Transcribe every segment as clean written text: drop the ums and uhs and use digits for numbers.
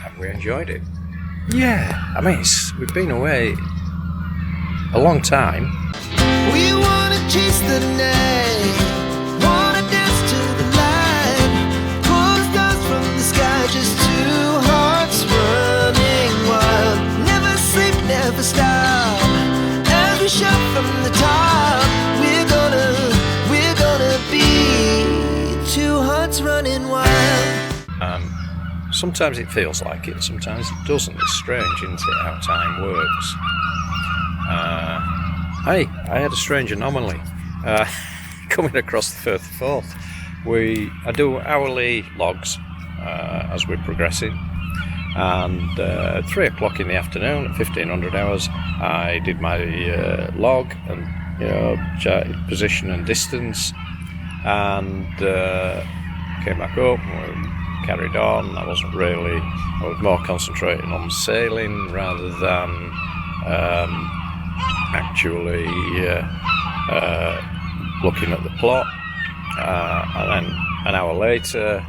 and we enjoyed it. Yeah, I mean, we've been away a long time. We wanna chase the night, wanna dance to the light, pull the stars from the sky, just two hearts running wild. Never sleep, never stop, as we shout from the top. We're gonna be two hearts running wild. Sometimes it feels like it, sometimes it doesn't. It's strange, isn't it, how time works. I had a strange anomaly coming across the Firth of Forth. I do hourly logs as we're progressing, and 3 o'clock in the afternoon at 1500 hours I did my log and charted position and distance, and came back up and carried on. I was more concentrating on sailing rather than actually looking at the plot. And then an hour later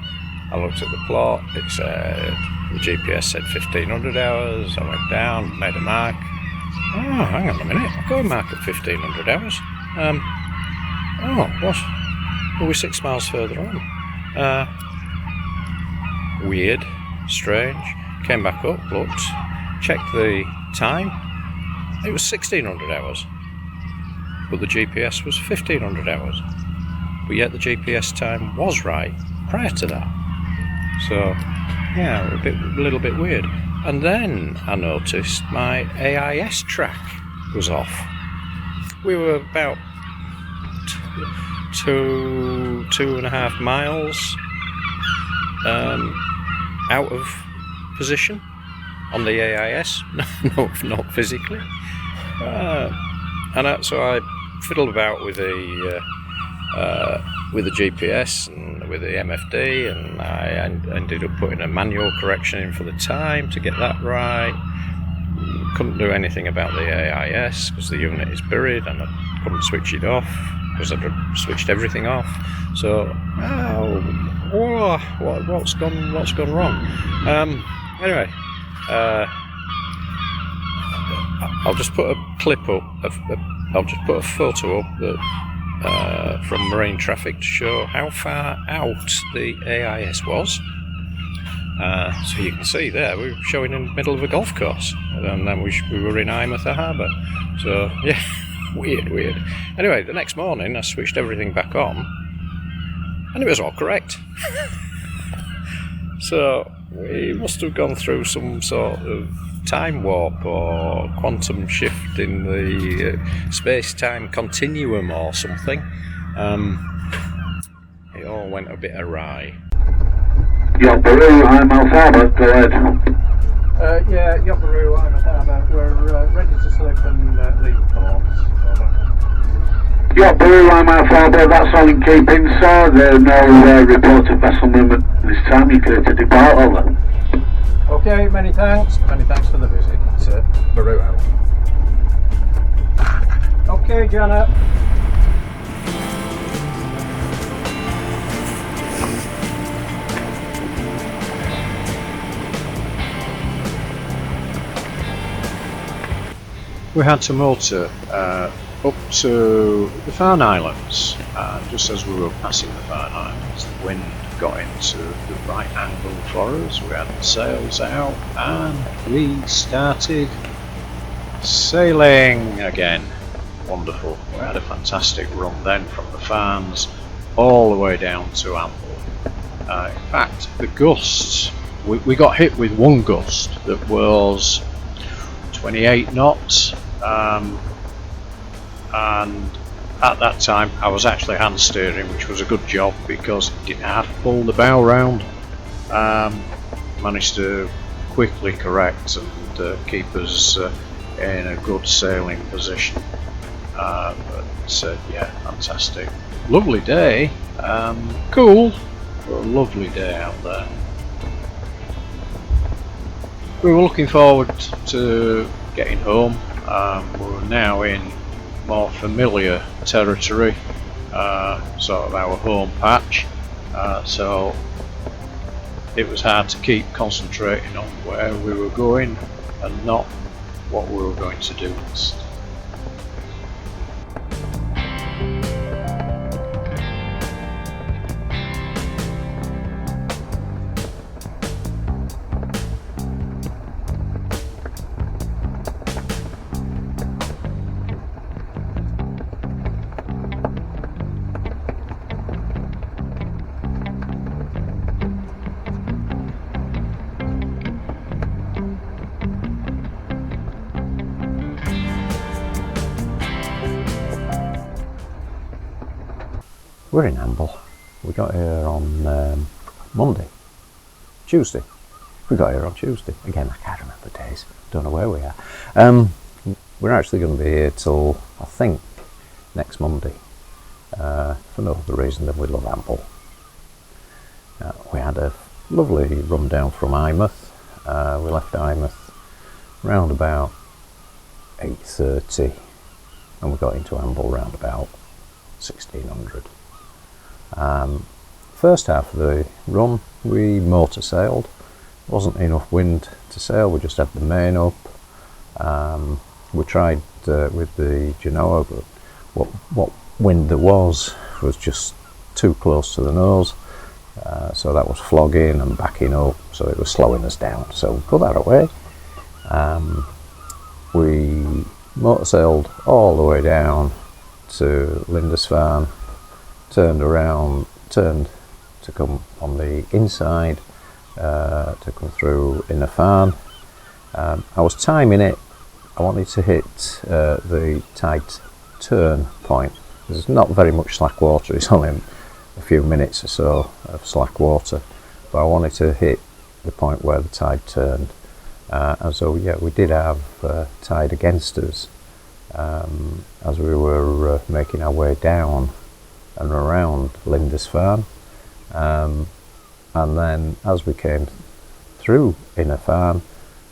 I looked at the plot. It said, the GPS said 1500 hours. I went down, made a mark. Oh, hang on a minute, I've got a mark at 1500 hours. What? Well, we're 6 miles further on. Weird, strange. Came back up, looked, checked the time. It was 1600 hours, but the GPS was 1500 hours. But yet the GPS time was right prior to that. So, yeah, a little bit weird. And then I noticed my AIS track was off. We were about 2.5 miles out of position on the AIS. No, not physically. So I fiddled about with the GPS and with the MFD, and I ended up putting a manual correction in for the time to get that right. Couldn't do anything about the AIS because the unit is buried, and I couldn't switch it off because I'd switched everything off. So, what's gone wrong? Anyway, I'll just put a clip up. I'll just put a photo up that, from marine traffic to show how far out the AIS was. So you can see there, we were showing in the middle of a golf course, and then we were in Eyemouth Harbour. So yeah, weird. Anyway, the next morning I switched everything back on, and it was all correct. So we must have gone through some sort of time warp or quantum shift in the space-time continuum or something. It all went a bit awry. Yacht Peru, Eyemouth Harbour, go ahead. Yeah, Yacht Peru, Eyemouth Harbour. We're ready to slip and leave ports. Yacht Peru, Eyemouth Harbour, that's all in keeping, sir. There are no reported vessel movement this time. You're clear to depart, over. Okay, many thanks. Many thanks for the visit. It's Peru out. Okay, Janet. We had to motor up to the Farne Islands, and just as we were passing the Farne Islands, the wind got into the right angle for us. We had the sails out and we started sailing again. Wonderful. We had a fantastic run then from the Farnes all the way down to Amble. In fact, the gusts, we got hit with one gust that was 28 knots, and at that time I was actually hand steering, which was a good job because it didn't have to pull the bow round. Managed to quickly correct and keep us in a good sailing position. But yeah, fantastic, lovely day, cool, but a lovely day out there. We were looking forward to getting home. We're now in more familiar territory, sort of our home patch, so it was hard to keep concentrating on where we were going and not what we were going to do next. We're in Amble. We got here on Tuesday. We got here on Tuesday. Again, I can't remember days. Don't know where we are. We're actually going to be here till, I think, next Monday. For no other reason than we love Amble. We had a lovely run down from Eyemouth. We left Eyemouth round about 8:30 and we got into Amble round about 1600. First half of the run we motor sailed. Wasn't enough wind to sail, we just had the main up. We tried with the Genoa, but what wind there was just too close to the nose, so that was flogging and backing up, so it was slowing us down, so we put that away. We motor sailed all the way down to Lindisfarne, turned to come on the inside, to come through Inner Farne. I was timing it. I wanted to hit the tide turn point. There's not very much slack water, it's only a few minutes or so of slack water, but I wanted to hit the point where the tide turned. And so yeah, we did have tide against us as we were making our way down and around Lindisfarne, and then as we came through Inner Farne,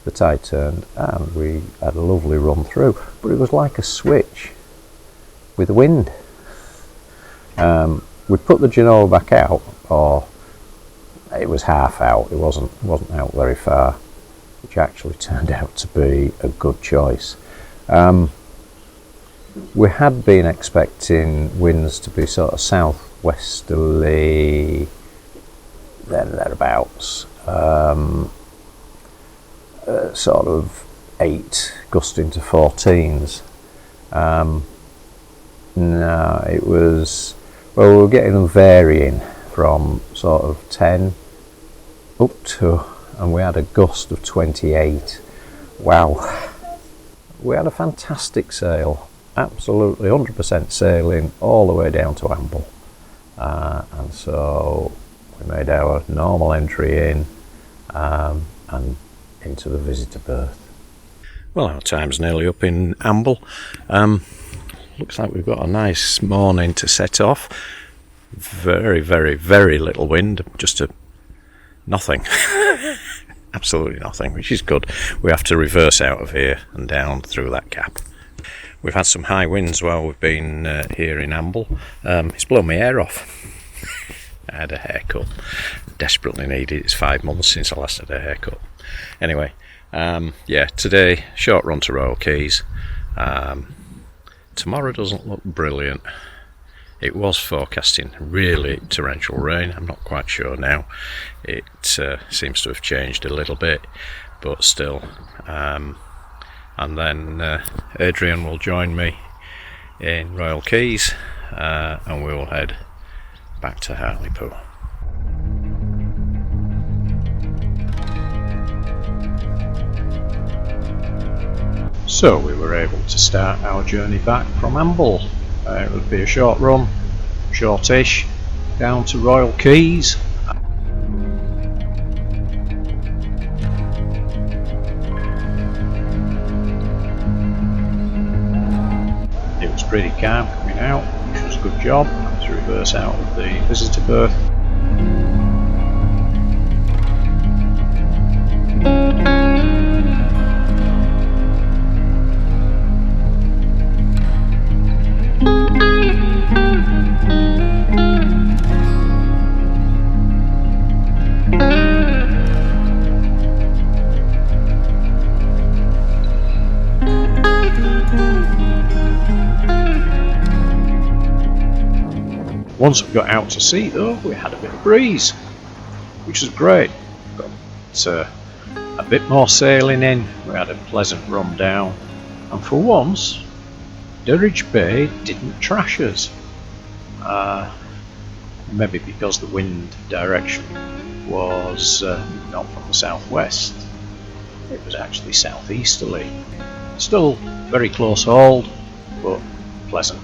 the tide turned and we had a lovely run through, but it was like a switch with the wind. We put the Genoa back out, or it was half out, it wasn't out very far, which actually turned out to be a good choice. We had been expecting winds to be sort of southwesterly, thereabouts, sort of 8 gusting to 14s. No, it was, well, we were getting them varying from sort of 10 up to, and we had a gust of 28. Wow. We had a fantastic sail, absolutely 100% sailing all the way down to Amble. And so we made our normal entry in and into the visitor berth. Well, our time's nearly up in Amble. Looks like we've got a nice morning to set off. Very, very, very little wind, just nothing. Absolutely nothing, which is good. We have to reverse out of here and down through that gap. We've had some high winds while we've been here in Amble. It's blown my hair off. I had a haircut. Desperately needed. It's 5 months since I last had a haircut. Anyway, yeah, today, short run to Royal Keys. Tomorrow doesn't look brilliant. It was forecasting really torrential rain. I'm not quite sure now. It seems to have changed a little bit, but still. And then Adrian will join me in Royal Keys, and we will head back to Hartlepool. So we were able to start our journey back from Amble. It would be a short run, shortish, down to Royal Keys. It was pretty calm coming out, which was a good job. I had to reverse out of the visitor berth. Once we got out to sea though, we had a bit of breeze, which was great. Got a bit more sailing in, we had a pleasant run down, and for once Durridge Bay didn't trash us. Maybe because the wind direction was not from the southwest, it was actually southeasterly. Still very close hauled, but pleasant.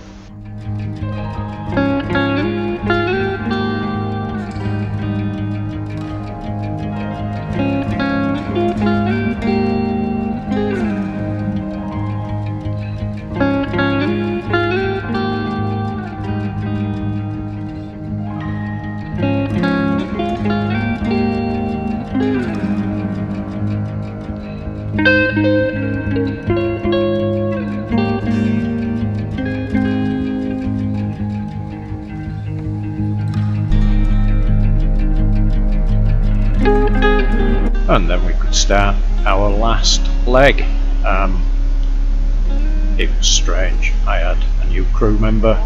And then we could start our last leg. It was strange. I had a new crew member.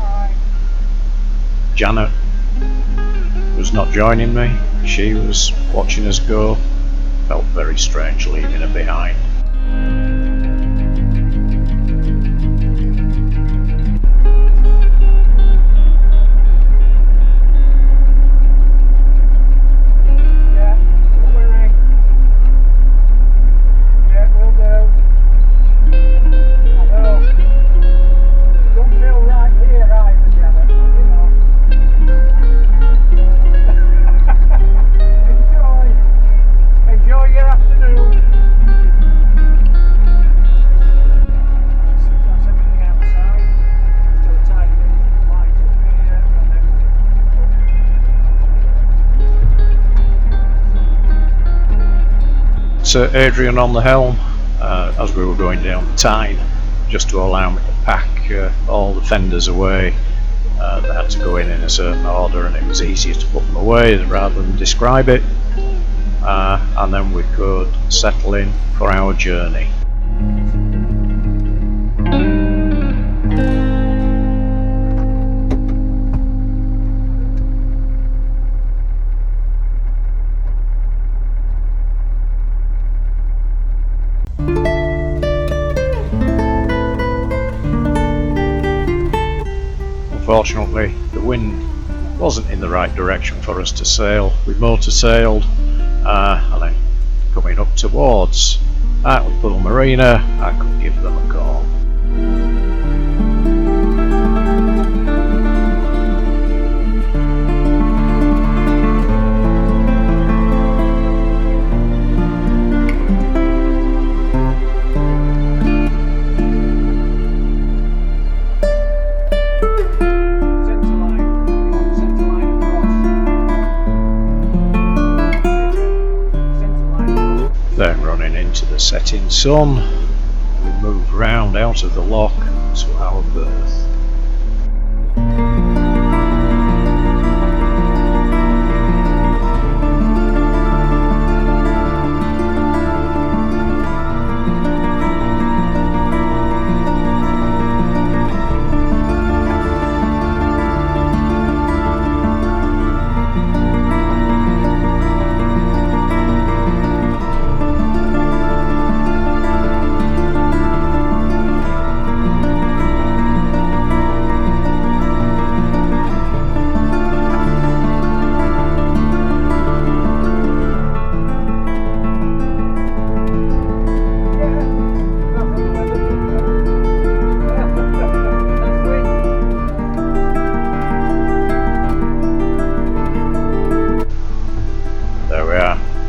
Janet was not joining me. She was watching us go. Felt very strange leaving her behind. Sir Adrian on the helm as we were going down the Tyne, just to allow me to pack all the fenders away. They had to go in a certain order, and it was easier to put them away rather than describe it, and then we could settle in for our journey. Unfortunately, the wind wasn't in the right direction for us to sail. We motor sailed, and then coming up towards Hartlepool Marina, I could give them a call. Then running into the setting sun, we moved round out of the lock to our berth.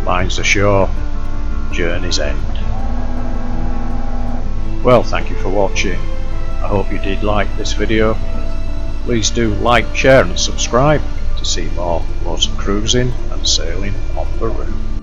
Lines ashore, journey's end. Well, thank you for watching. I hope you did like this video. Please do like, share and subscribe to see more loads of cruising and sailing on the route.